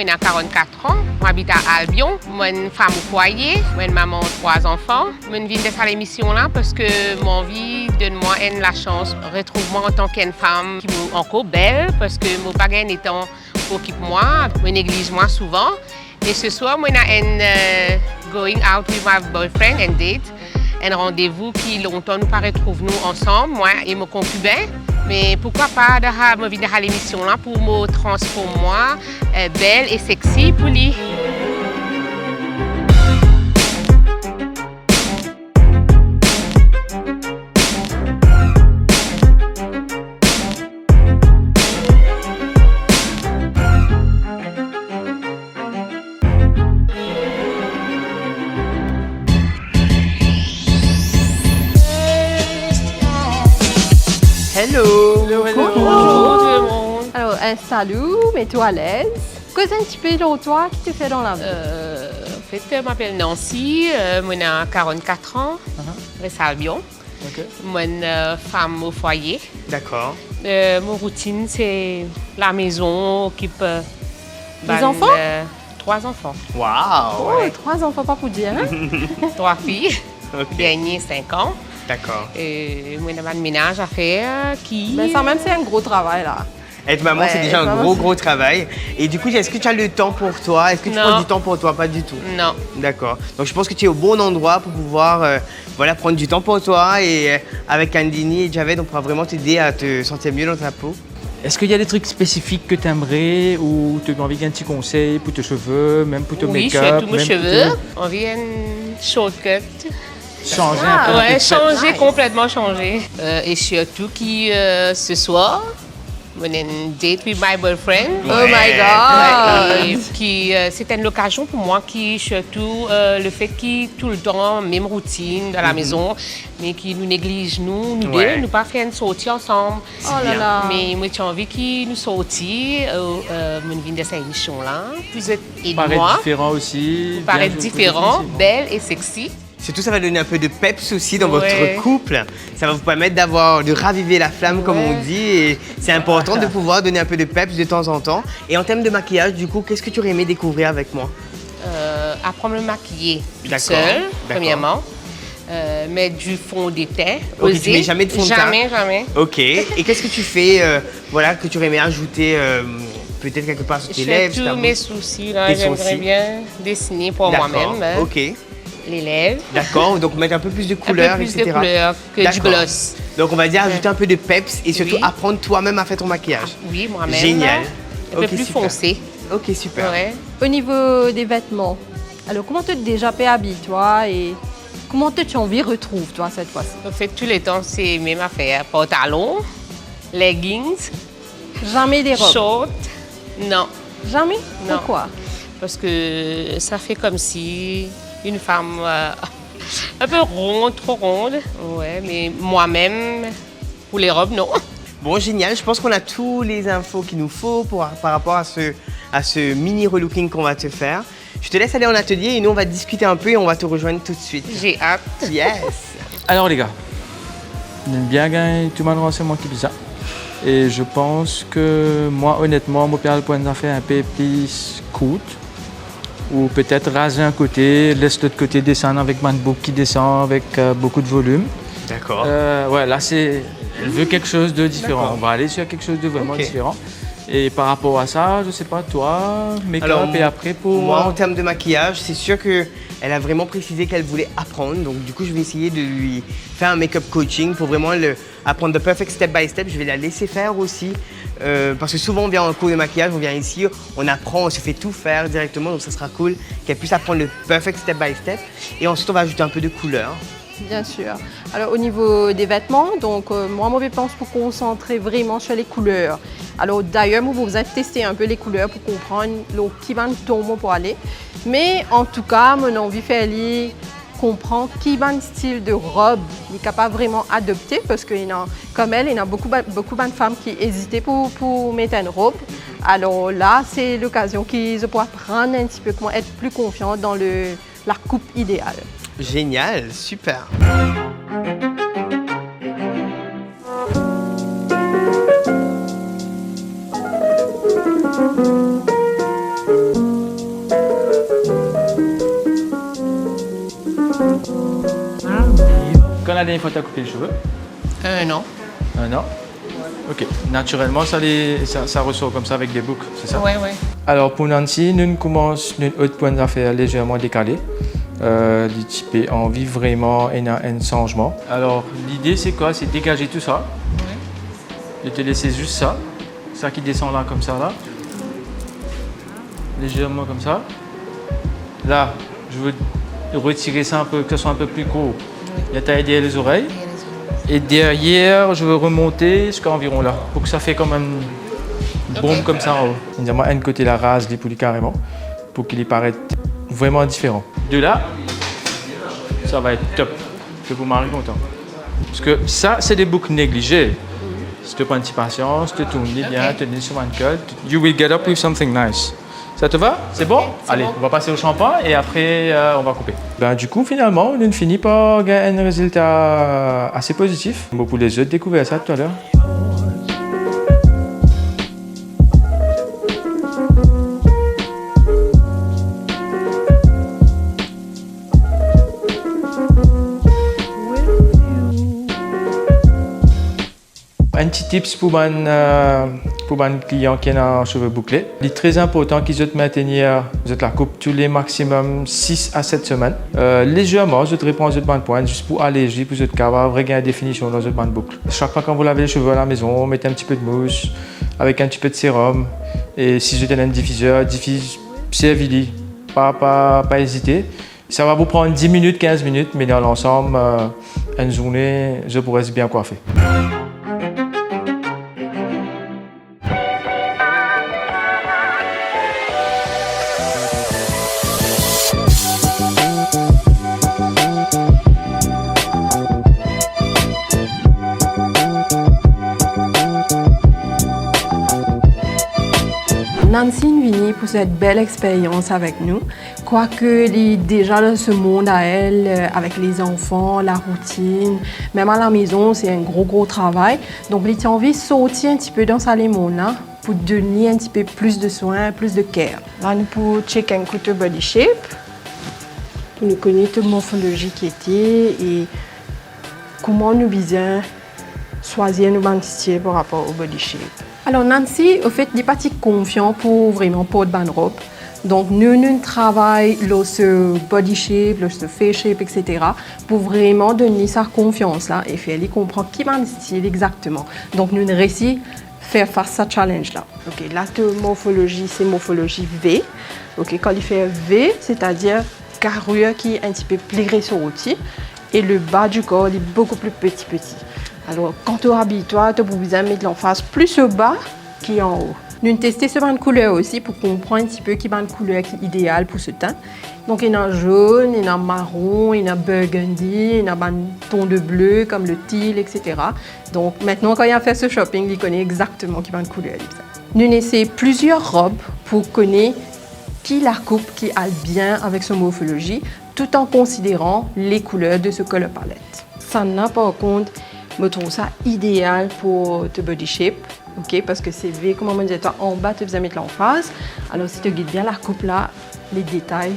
j'ai 44 ans. J'habite à Albion. Je suis une femme au foyer. Je suis une maman de 3 enfants. Je viens de faire l'émission là parce que mon vie donne-moi la chance de retrouver moi en tant qu'une femme qui est encore belle parce que mon bagage étant occupe moi, me néglige moi souvent. Et ce soir, moi, j'ai going out with my boyfriend and date. Un rendez-vous qui longtemps nous pas retrouver nous ensemble, moi et mon concubin. Mais pourquoi pas de venir à l'émission là pour me transformer moi belle et sexy pour lui. Hello! Bonjour tout le monde. Alors, installe-vous, mets-toi à l'aise. Cause un petit peu de toi qui te fait dans la vie. En fait, je m'appelle Nancy, j'ai 44 ans, je suis à Albion. Ok. Je suis une femme au foyer. D'accord. Mon routine, c'est la maison, occupe... Des enfants? 3 enfants. Waouh! Oh, 3 enfants, pas pour dire. Hein? 3 filles, Ok. dernier 5 ans. D'accord. Et moi, j'ai un ménage à faire qui... Ben, ça même, c'est un gros travail, là. Être maman, Ouais, c'est déjà être un maman, gros travail. Et du coup, est-ce que tu as le temps pour toi? Est-ce que tu Non. prends du temps pour toi? Pas du tout. Non. D'accord. Donc, je pense que tu es au bon endroit pour pouvoir voilà, prendre du temps pour toi. Et avec Andini et Javed, on pourra vraiment t'aider à te sentir mieux dans ta peau. Est-ce qu'il y a des trucs spécifiques que tu aimerais ou tu as envie d'un petit conseil pour tes cheveux, même pour ton Oui, je make-up? fais tous mes même cheveux. On vient une shortcut. Changer Ah, un peu. Ouais, peut-être. changer, Nice. complètement changer. Et surtout qui, ce soir, on a une date with my boyfriend. Oh my God! Et qui, c'était une occasion pour moi qui, surtout, le fait qu'il tout le temps, même routine dans la maison, mais qui nous néglige, nous Ouais. deux, nous pas faire une sortie ensemble. Oh là là. Mais moi, j'ai envie qu'il nous sortit, mon vient de cette émission-là. Vous êtes et Paraître moi, différent aussi. bien paraître joué, différent, définitivement. belle et sexy. Surtout, ça va donner un peu de peps aussi dans Ouais. votre couple. Ça va vous permettre de raviver la flamme, comme on dit. Et c'est important de pouvoir donner un peu de peps de temps en temps. Et en termes de maquillage, du coup, qu'est-ce que tu aurais aimé découvrir avec moi? Apprendre à me maquiller toute D'accord, seule, d'accord. premièrement. Mettre du fond de teint. Ok, tu oser. mets jamais de fond de teint? Jamais. Ok. Et qu'est-ce que tu fais, voilà, que tu aurais aimé ajouter peut-être quelque part sur Je tes fais lèvres? sur ta tous bouche? mes soucis, là. Tes J'aimerais sourcils. bien dessiner pour D'accord. moi-même. Hein. Ok. Les lèvres. D'accord. Donc mettre un peu plus de Un couleurs, peu plus etc. de couleurs que du D'accord. gloss. Donc on va dire ajouter un peu de peps et surtout Oui. apprendre toi-même à faire ton maquillage. Oui, moi-même. Génial. là. Un peu Ok, plus super. foncé. Ok, super. Ouais. Au niveau des vêtements, alors comment tu déjà habillé, toi, et comment tu as envie retrouve, toi, cette fois-ci? En fait, tous les temps, c'est même affaire. Pantalon, leggings, Jamais des robes? shorts. Non. Jamais? Non. Pourquoi? Parce que ça fait comme si une femme un peu ronde, trop ronde. Ouais, mais moi-même, pour les robes, non. Bon, génial. Je pense qu'on a tous les infos qu'il nous faut par rapport à ce mini relooking qu'on va te faire. Je te laisse aller en atelier et nous, on va discuter un peu et on va te rejoindre tout de suite. J'ai hâte. Yes! Alors les gars, j'aime bien gagner tout le monde c'est moi qui dis ça. Et je pense que moi honnêtement, mon père point d'en faire un peu plus court. Ou peut-être raser un côté, laisse l'autre côté descendre avec MacBook qui descend avec beaucoup de volume. D'accord. Ouais, là c'est. Elle veut quelque chose de différent. D'accord. On va aller sur quelque chose de vraiment Ok. différent. Et par rapport à ça, je sais pas, toi, make-up Alors, et après pour. Moi, en termes de maquillage, c'est sûr qu'elle a vraiment précisé qu'elle voulait apprendre. Donc, du coup, je vais essayer de lui faire un make-up coaching pour vraiment apprendre the perfect step by step. Je vais la laisser faire aussi. Parce que souvent, on vient en cours de maquillage, on vient ici, on apprend, on se fait tout faire directement. Donc, ça sera cool qu'elle puisse apprendre le perfect step by step. Et ensuite, on va ajouter un peu de couleur. Bien sûr. Alors au niveau des vêtements, donc moi, je pense pour concentrer vraiment sur les couleurs. Alors d'ailleurs, moi, vous avez testé un peu les couleurs pour comprendre qui va tomber pour aller. Mais en tout cas, mon envie fait comprendre qui va style de robe il est capable vraiment adopter parce que comme elle, il y a beaucoup de femmes qui hésitaient pour mettre une robe. Alors là, c'est l'occasion qu'ils pourront apprendre un petit peu comment être plus confiant dans la coupe idéale. Génial, super. la dernière fois que tu as coupé les cheveux? Un an. Un an. Ok. Naturellement, ça ressort comme ça avec des boucles, c'est ça? Oui. Alors pour Nancy, nous commençons notre autre point d'affaires légèrement décalé. Du type envie vraiment un changement. Alors l'idée c'est quoi? C'est dégager tout ça. Et te laisser juste ça qui descend là comme ça là. Légèrement comme ça. Là, je veux retirer ça un peu, que ce soit un peu plus court. Il y a taille derrière les oreilles. Et derrière, je veux remonter jusqu'à environ là, pour que ça fait comme une bombe comme ça en haut. Évidemment, un côté la rase, les poulies carrément, pour qu'il paraisse vraiment différent. De là, ça va être top. Je vous marrer content. Parce que ça, c'est des boucles négligées. Si tu prends une petite patience, tu tournes bien, tu sur un col, you will get up with something nice. Ça te va? C'est bon? Allez, on va passer au shampoing et après on va couper. Du coup, finalement, on finit par gagner un résultat assez positif. Beaucoup les autres découvert ça tout à l'heure. Un petit tips pour un client qui a un cheveu bouclé. Il est très important qu'ils aient maintenir la coupe tous les maximum 6 à 7 semaines. Légèrement, je réponds aux autres bandes de pointe juste pour alléger, pour avoir une vraie définition dans les autres bandes de boucle. Chaque fois quand vous lavez les cheveux à la maison, mettez un petit peu de mousse avec un petit peu de sérum. Et si je donne un diffuseur, diffuse, servez-le. Pas hésiter. Ça va vous prendre 10 minutes, 15 minutes, mais dans l'ensemble, une journée, je pourrais être bien coiffé. Nancy est venue pour cette belle expérience avec nous. Quoique elle est déjà dans ce monde à elle, avec les enfants, la routine, même à la maison, c'est un gros travail. Donc, elle a envie de sortir un petit peu dans ce monde-là pour donner un petit peu plus de soins, plus de care. Là, nous pouvons checker un coup de body shape, pour nous connaître la morphologie qui était et comment nous besoin choisir nos bandes par rapport au body shape. Alors Nancy, au fait, n'est pas si confiant pour vraiment porter bonne robe. Donc nous travaillons sur body shape, sur face shape, etc. pour vraiment donner sa confiance là et faire lui comprendre qui va le style exactement. Donc nous réussissons faire face à ce challenge là. Ok, la morphologie c'est morphologie V. Ok, quand il fait V, c'est-à-dire carrure qui est un petit peu pliée sur l'outil et le bas du corps est beaucoup plus petit. Alors, quand tu habilles toi, tu as besoin de mettre l'emphase plus au bas qu'en haut. Nous testons ce bande de couleurs aussi pour comprendre un petit peu qui bande de couleur qui est idéal pour ce teint. Donc, il y a jaune, il y a marron, il y a burgundy, il y a un ton de bleu comme le teal, etc. Donc, maintenant, quand il a fait ce shopping, il connaît exactement qui bande de couleur. Nous essayons plusieurs robes pour connaître qui la coupe qui aille bien avec son morphologie, tout en considérant les couleurs de ce color palette. Ça n'a par contre, je trouve ça idéal pour te body shape, ok, parce que c'est V, comme on me disait, toi en bas tu vas mettre l'emphase. Alors si tu guides bien la coupe là, les détails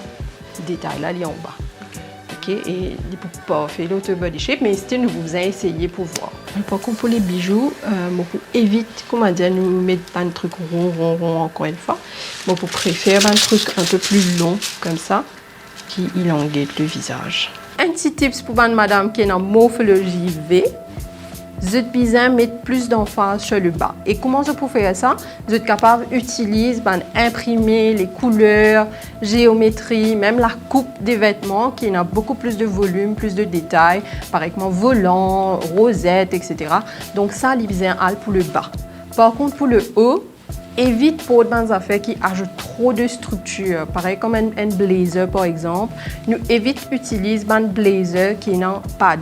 là, ils sont en bas, ok, et il peut pas faire l'autre body shape, mais si nous vous avez essayé pour voir. Par contre pour les bijoux, beaucoup évite, comment dire, nous mettre un truc rond encore une fois. Bon, pour préférer un truc un peu plus long comme ça, qui élongue le visage. Un petit tips pour une madame qui est en morphologie V. Vous êtes besoin de mettre plus d'emphase sur le bas. Et comment je peux faire ça? Vous êtes capable d'utiliser, imprimer les couleurs, géométrie, même la coupe des vêtements qui a beaucoup plus de volume, plus de détails, par exemple volant, rosette, etc. Donc ça, il besoin pour le bas. Par contre, pour le haut, évite pour des affaires qui ajoutent trop de structure, pareil comme un blazer par exemple. Nous évite d'utiliser un blazer qui est en pad.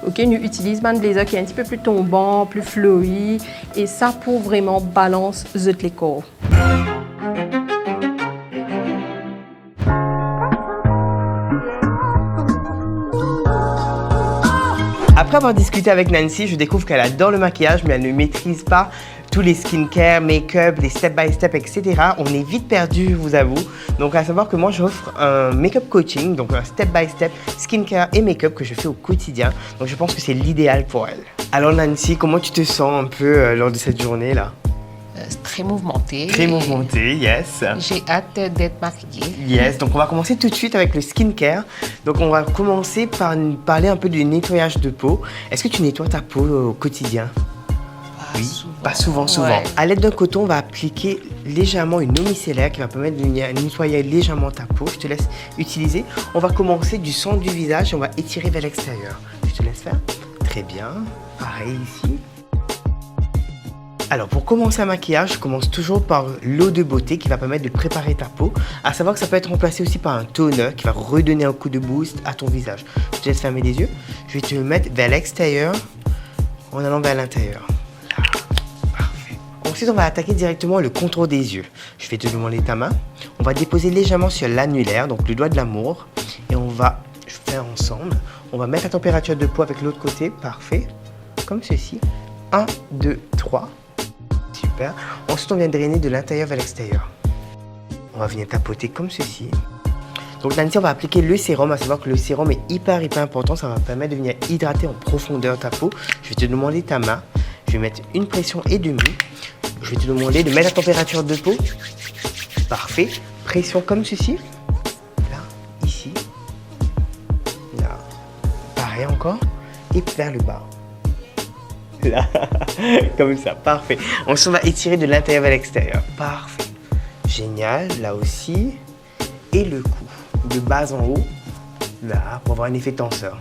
Ok, nous utilisons un blazer qui est un petit peu plus tombant, plus flowy, et ça pour vraiment balancer les corps. Après avoir discuté avec Nancy, je découvre qu'elle adore le maquillage, mais elle ne maîtrise pas tous les skincare, make-up, les step-by-step, etc. On est vite perdu, je vous avoue. Donc à savoir que moi j'offre un make-up coaching, donc un step-by-step skincare et make-up que je fais au quotidien. Donc je pense que c'est l'idéal pour elle. Alors Nancy, comment tu te sens un peu lors de cette journée-là? Très mouvementé. Très mouvementé, yes. J'ai hâte d'être maquillée. Yes, donc on va commencer tout de suite avec le skincare. Donc on va commencer par parler un peu du nettoyage de peau. Est-ce que tu nettoies ta peau au quotidien? Pas souvent. Ouais. À l'aide d'un coton, on va appliquer légèrement une eau micellaire qui va permettre de nettoyer légèrement ta peau. Je te laisse utiliser. On va commencer du centre du visage et on va étirer vers l'extérieur. Je te laisse faire. Très bien. Pareil ici. Alors pour commencer un maquillage, je commence toujours par l'eau de beauté qui va permettre de préparer ta peau. À savoir que ça peut être remplacé aussi par un toner qui va redonner un coup de boost à ton visage. Je te laisse fermer les yeux. Je vais te le mettre vers l'extérieur en allant vers l'intérieur. Là. Parfait. Ensuite, on va attaquer directement le contour des yeux. Je vais te demander ta main. On va déposer légèrement sur l'annulaire, donc le doigt de l'amour. Et on va faire ensemble. On va mettre la température de peau avec l'autre côté. Parfait. Comme ceci. 1, 2, 3. Super. Ensuite, on vient drainer de l'intérieur vers l'extérieur. On va venir tapoter comme ceci. Donc Nancy, on va appliquer le sérum, à savoir que le sérum est hyper important. Ça va permettre de venir hydrater en profondeur ta peau. Je vais te demander ta main. Je vais mettre une pression et demie. Je vais te demander de mettre la température de peau. Parfait. Pression comme ceci. Là, ici. Là. Pareil encore. Et vers le bas. Là, comme ça, parfait. Ensuite, on va étirer de l'intérieur vers l'extérieur. Parfait. Génial, là aussi. Et le cou, de bas en haut, là, pour avoir un effet tenseur.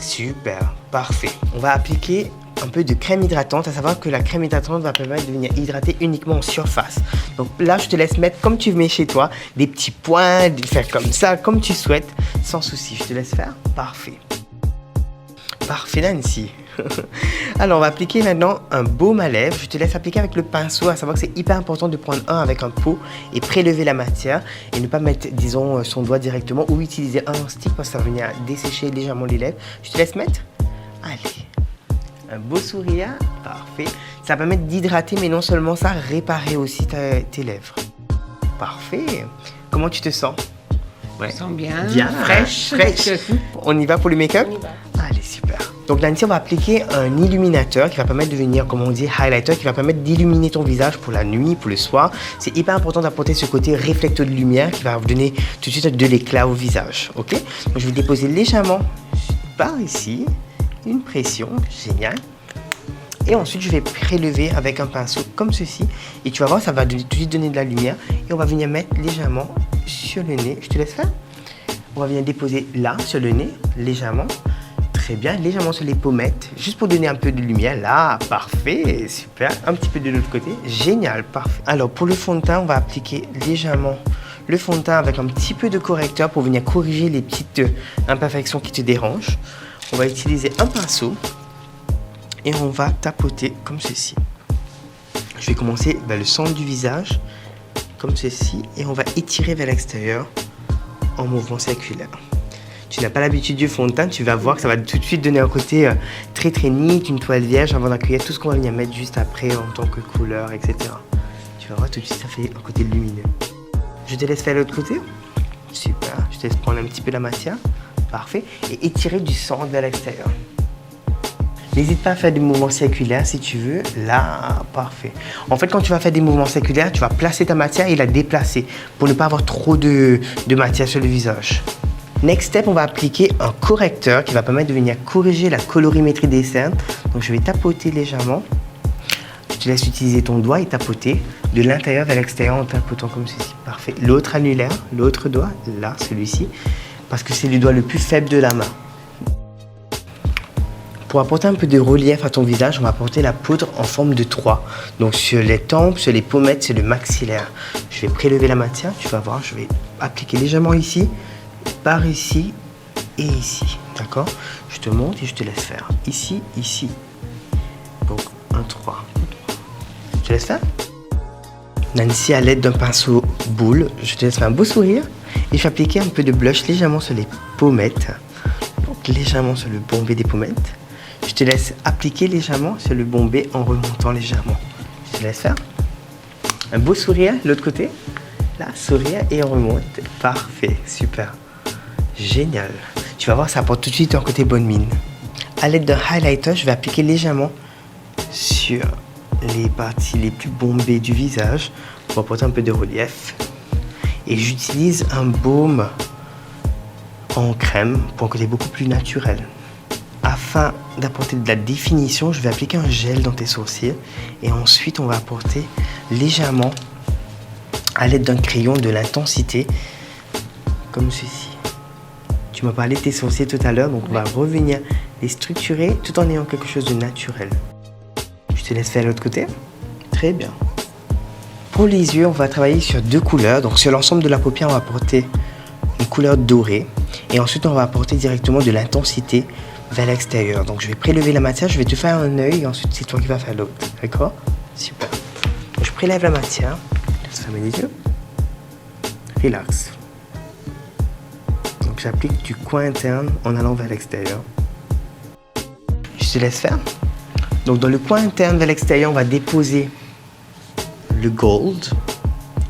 Super, parfait. On va appliquer un peu de crème hydratante, à savoir que la crème hydratante va permettre de venir hydrater uniquement en surface. Donc là, je te laisse mettre comme tu mets chez toi, des petits points, de faire comme ça, comme tu souhaites, sans souci. Je te laisse faire. Parfait. Parfait, Nancy. Alors, on va appliquer maintenant un baume à lèvres. Je te laisse appliquer avec le pinceau, à savoir que c'est hyper important de prendre un avec un pot et prélever la matière et ne pas mettre, disons, son doigt directement ou utiliser un stick parce que ça va venir dessécher légèrement les lèvres. Je te laisse mettre. Allez. Un beau sourire. Parfait. Ça va permettre d'hydrater, mais non seulement ça, réparer aussi tes lèvres. Parfait. Comment tu te sens? Je me sens bien. Bien. Fraîche. On y va pour le make-up? On y va. Allez, super. Donc Nancy, on va appliquer un illuminateur qui va permettre de venir, comme on dit, highlighter, qui va permettre d'illuminer ton visage pour la nuit, pour le soir. C'est hyper important d'apporter ce côté réflecteur de lumière qui va vous donner tout de suite de l'éclat au visage. Ok? Donc je vais déposer légèrement par ici, une pression, génial. Et ensuite, je vais prélever avec un pinceau comme ceci. Et tu vas voir, ça va tout de suite donner de la lumière. Et on va venir mettre légèrement sur le nez. Je te laisse faire. On va venir déposer là, sur le nez, légèrement. Très bien, légèrement sur les pommettes, juste pour donner un peu de lumière. Là, parfait, super. Un petit peu de l'autre côté, génial, parfait. Alors, pour le fond de teint, on va appliquer légèrement le fond de teint avec un petit peu de correcteur pour venir corriger les petites imperfections qui te dérangent. On va utiliser un pinceau et on va tapoter comme ceci. Je vais commencer vers le centre du visage, comme ceci, et on va étirer vers l'extérieur en mouvement circulaire. Tu n'as pas l'habitude du fond de teint, tu vas voir que ça va tout de suite donner un côté très très neat, une toile vierge avant d'accueillir tout ce qu'on va venir mettre juste après en tant que couleur, etc. Tu vas voir tout de suite ça fait un côté lumineux. Je te laisse faire l'autre côté. Super, je te laisse prendre un petit peu la matière. Parfait. Et étirer du centre vers l'extérieur. N'hésite pas à faire des mouvements circulaires si tu veux. Là, parfait. En fait, quand tu vas faire des mouvements circulaires, tu vas placer ta matière et la déplacer pour ne pas avoir trop de matière sur le visage. Next step, on va appliquer un correcteur qui va permettre de venir corriger la colorimétrie des cernes. Donc, je vais tapoter légèrement. Je te laisse utiliser ton doigt et tapoter de l'intérieur vers l'extérieur en tapotant comme ceci. Parfait. L'autre annulaire, l'autre doigt, là, celui-ci, parce que c'est le doigt le plus faible de la main. Pour apporter un peu de relief à ton visage, on va apporter la poudre en forme de 3. Donc sur les tempes, sur les pommettes, sur le maxillaire. Je vais prélever la matière, tu vas voir, je vais appliquer légèrement ici, par ici et ici. D'accord? Je te montre et je te laisse faire. Ici, ici. Donc 1, 3. Je te laisse faire? Nancy, à l'aide d'un pinceau boule, je te laisse faire un beau sourire. Et je vais appliquer un peu de blush légèrement sur les pommettes. Donc légèrement sur le bombé des pommettes. Je te laisse appliquer légèrement sur le bombé en remontant légèrement. te laisse faire. Un beau sourire, l'autre côté. Là, sourire et on remonte. Parfait, super. Génial. Tu vas voir, ça apporte tout de suite un côté bonne mine. À l'aide d'un highlighter, je vais appliquer légèrement sur les parties les plus bombées du visage pour apporter un peu de relief. Et j'utilise un baume en crème pour un côté beaucoup plus naturel. Afin d'apporter de la définition, je vais appliquer un gel dans tes sourcils et ensuite on va apporter légèrement à l'aide d'un crayon de l'intensité comme ceci. Tu m'as parlé de tes sourcils tout à l'heure, donc on va revenir les structurer tout en ayant quelque chose de naturel. Je te laisse faire l'autre côté. Très bien. Pour les yeux, on va travailler sur 2 couleurs. Donc sur l'ensemble de la paupière, on va apporter une couleur dorée et ensuite on va apporter directement de l'intensité vers l'extérieur. Donc je vais prélever la matière, je vais te faire un œil et ensuite c'est toi qui vas faire l'autre. D'accord? Super. Je prélève la matière. Laisse fermer les yeux. Relax. Donc j'applique du coin interne en allant vers l'extérieur. Je te laisse faire. Donc dans le coin interne vers l'extérieur, on va déposer le gold.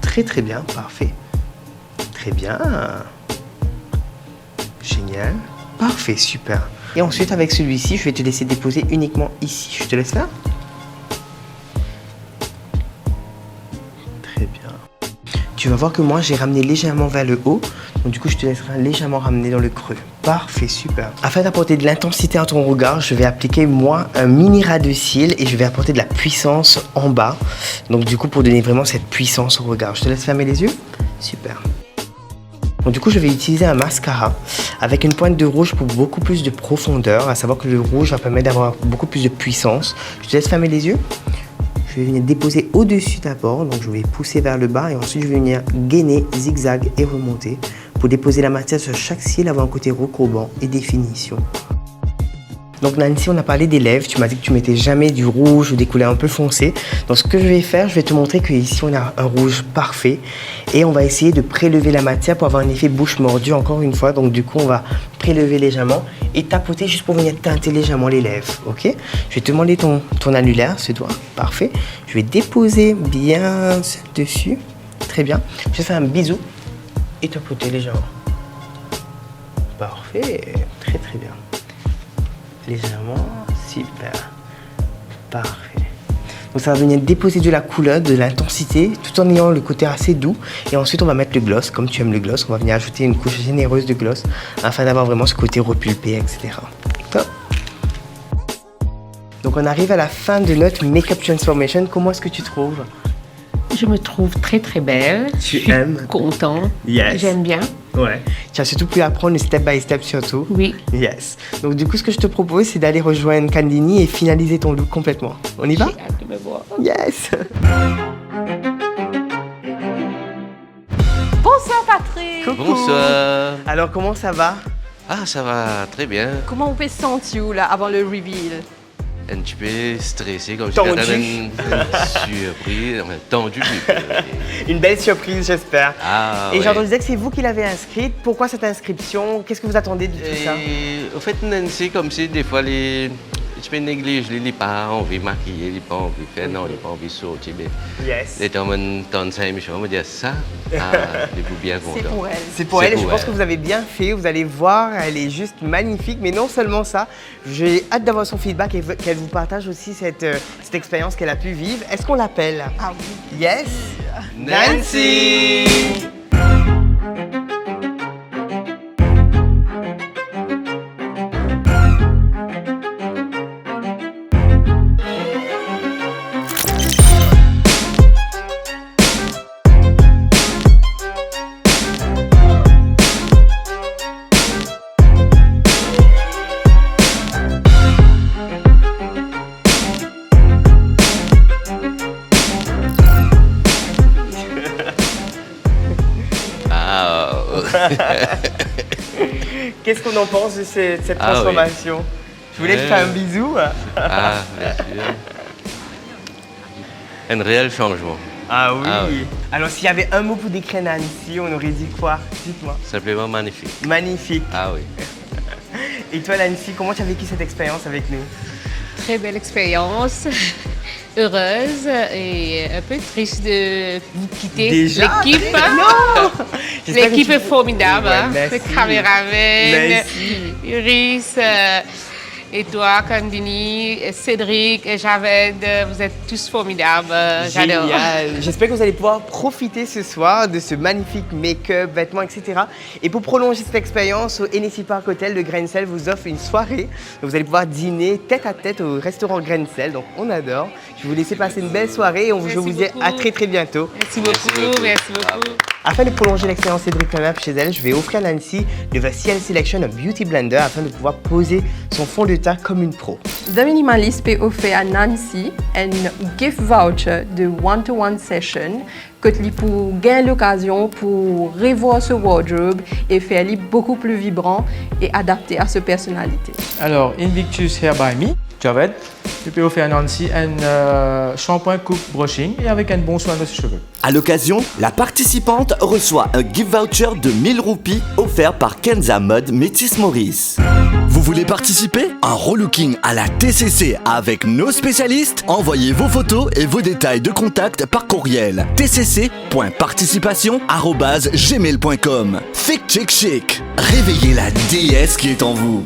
Très très bien, parfait. Très bien. Génial. Parfait, super. Et ensuite avec celui-ci, je vais te laisser déposer uniquement ici. Je te laisse faire. Très bien. Tu vas voir que moi j'ai ramené légèrement vers le haut. Donc du coup je te laisserai légèrement ramener dans le creux. Parfait, super. Afin d'apporter de l'intensité à ton regard, je vais appliquer moi un mini ras de cils et je vais apporter de la puissance en bas. Donc du coup pour donner vraiment cette puissance au regard. Je te laisse fermer les yeux. Super. Donc du coup je vais utiliser un mascara avec une pointe de rouge pour beaucoup plus de profondeur. À savoir que le rouge va permettre d'avoir beaucoup plus de puissance. Je te laisse fermer les yeux. Je vais venir déposer au-dessus d'abord, donc je vais pousser vers le bas et ensuite je vais venir gainer, zigzag et remonter pour déposer la matière sur chaque cil, avoir un côté recourbant et définition. Donc Nancy, on a parlé des lèvres, tu m'as dit que tu mettais jamais du rouge ou des couleurs un peu foncées. Donc ce que je vais faire, je vais te montrer qu'ici on a un rouge parfait et on va essayer de prélever la matière pour avoir un effet bouche mordue encore une fois. Donc du coup on va prélever légèrement et tapoter juste pour venir teinter légèrement les lèvres, ok? Je vais te demander ton annulaire, ce doigt, parfait. Je vais déposer bien dessus, très bien. Je vais faire un bisou et tapoter légèrement. Parfait, très très bien. Légèrement, super, parfait. Donc ça va venir déposer de la couleur, de l'intensité, tout en ayant le côté assez doux. Et ensuite on va mettre le gloss, comme tu aimes le gloss, on va venir ajouter une couche généreuse de gloss afin d'avoir vraiment ce côté repulpé, etc. Top. Donc on arrive à la fin de notre Makeup Transformation. Comment est-ce que tu trouves? Je me trouve très très belle. Tu je suis aimes? content. Yes. J'aime bien. Ouais. Tu as surtout pu apprendre le step by step surtout. Oui. Yes. Donc du coup, ce que je te propose, c'est d'aller rejoindre Candini et finaliser ton look complètement. On y va? J'ai hâte de me voir. Yes. Bonsoir Patrick. Coucou. Bonsoir. Alors, comment ça va? Ah, ça va très bien. Comment vous pouvez se sentir là avant le reveal? Un petit peu stressé, comme Tendu. une surprise, enfin, tendu. Une belle surprise, j'espère. Ah, Et ouais. j'ai entendu dire que c'est vous qui l'avez inscrite. Pourquoi cette inscription? Qu'est-ce que vous attendez de tout ça? Au fait, Nancy, comme si des fois, tu peux négliger, il n'a pas envie de maquiller, il n'a pas envie de faire, non, il n'a pas envie de sortir. Mais Yes. les temps, dans sa émission, on me dit ça, vous bien content. C'est pour elle. C'est pour C'est elle et je pour pense elle. que vous avez bien fait. Vous allez voir, elle est juste magnifique. Mais non seulement ça, j'ai hâte d'avoir son feedback et qu'elle vous partage aussi cette expérience qu'elle a pu vivre. Est-ce qu'on l'appelle? Ah oui. Yes. Nancy! Qu'est-ce qu'on en pense de cette Ah oui. transformation? Je voulais te faire un bisou. Ah, bien sûr. Un réel changement. Ah oui. Ah oui. Alors s'il y avait un mot pour décrire Nancy, on aurait dit quoi? Dites-moi. Simplement magnifique. Magnifique. Ah oui. Et toi Nancy, comment tu as vécu cette expérience avec nous? Très belle expérience. heureuse et un peu triste de vous quitter. Déjà? L'équipe, Non! J'espère l'équipe que est formidable. Ouais, Hein. merci. Le caméraman, Merci. Iris, et toi, Candini, Cédric et Javed, vous êtes tous formidables. J'adore. Génial. J'espère que vous allez pouvoir profiter ce soir de ce magnifique make-up, vêtements, etc. Et pour prolonger cette expérience, au Hennessy Park Hotel de Grain-Sel vous offre une soirée. Donc vous allez pouvoir dîner tête à tête au restaurant Grain-Sel. Donc on adore. Je vais vous laisser passer une belle soirée et je Merci vous dis à beaucoup. très très bientôt. Merci beaucoup, merci beaucoup. Afin de prolonger l'expérience Cédric Clamap chez elle, je vais offrir à Nancy le Vacial Selection of Beauty Blender afin de pouvoir poser son fond de teint comme une pro. The Minimalist peut offrir à Nancy un gift voucher de one-to-one session que tu pour gagner l'occasion pour revoir ce wardrobe et faire lui beaucoup plus vibrant et adapté à sa personnalité. Alors, Invictus Hair by Me, Javed, tu peux offrir à Nancy un shampoing coupe brushing et avec un bon soin de ses cheveux. À l'occasion, la participante reçoit un gift voucher de 1000 roupies offert par Kenza Mode Métis Maurice. Vous voulez participer? Un relooking à la TCC avec nos spécialistes? Envoyez vos photos et vos détails de contact par courriel tcc.participation@gmail.com. Fic Chic Chic, réveillez la déesse qui est en vous.